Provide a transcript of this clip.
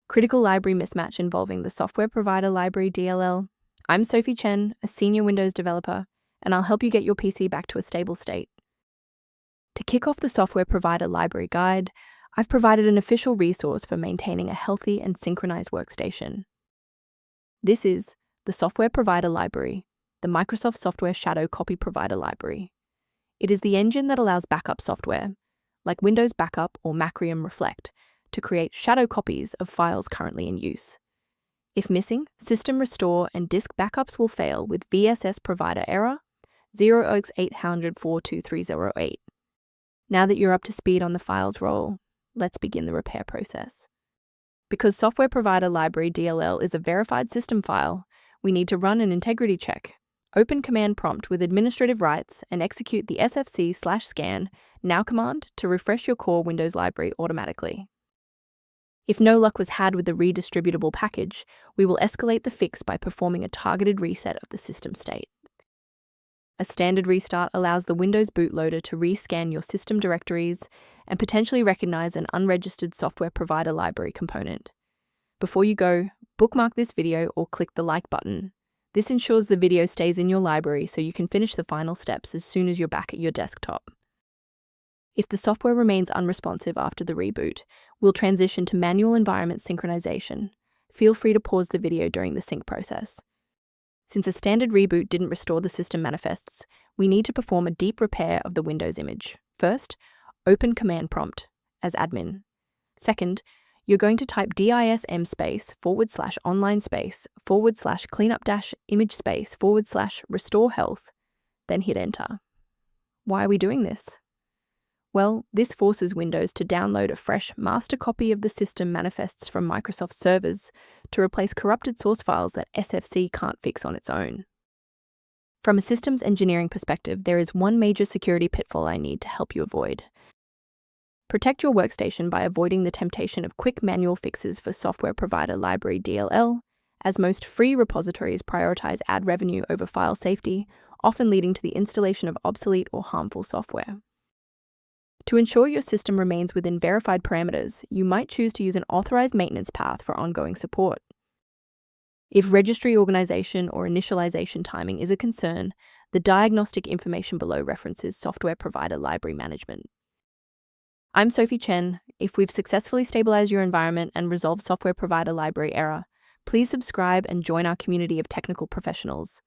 Critical Library Mismatch Involving the Software Provider Library DLL. I'm Sophie Chen, a senior Windows developer, and I'll help you get your PC back to a stable state. To kick off the Software Provider Library Guide, I've provided an official resource for maintaining a healthy and synchronized workstation. This is the Software Provider Library, the Microsoft Software Shadow Copy Provider Library. It is the engine that allows backup software, like Windows Backup or Macrium Reflect, to create shadow copies of files currently in use. If missing, system restore and disk backups will fail with VSS Provider Error 0x800-42308. Now that you're up to speed on the files role, let's begin the repair process. Because Software Provider Library DLL is a verified system file, we need to run an integrity check. Open command prompt with administrative rights and execute the sfc/scan now command to refresh your core Windows library automatically. If no luck was had with the redistributable package, we will escalate the fix by performing a targeted reset of the system state. A standard restart allows the Windows bootloader to rescan your system directories and potentially recognize an unregistered Software Provider Library component. Before you go, bookmark this video or click the like button. This ensures the video stays in your library so you can finish the final steps as soon as you're back at your desktop. If the software remains unresponsive after the reboot, we'll transition to manual environment synchronization. Feel free to pause the video during the sync process. Since a standard reboot didn't restore the system manifests, we need to perform a deep repair of the Windows image. First, open command prompt as admin. Second, you're going to type dism/online//cleanup-image//restore health, then hit enter. Why are we doing this? Well, this forces Windows to download a fresh master copy of the system manifests from Microsoft servers to replace corrupted source files that SFC can't fix on its own. From a systems engineering perspective, there is one major security pitfall I need to help you avoid. Protect your workstation by avoiding the temptation of quick manual fixes for Software Provider Library DLL, as most free repositories prioritize ad revenue over file safety, often leading to the installation of obsolete or harmful software. To ensure your system remains within verified parameters, you might choose to use an authorized maintenance path for ongoing support. If registry organization or initialization timing is a concern, the diagnostic information below references Software Provider Library Management. I'm Sophie Chen. If we've successfully stabilized your environment and resolved Software Provider Library Error, please subscribe and join our community of technical professionals.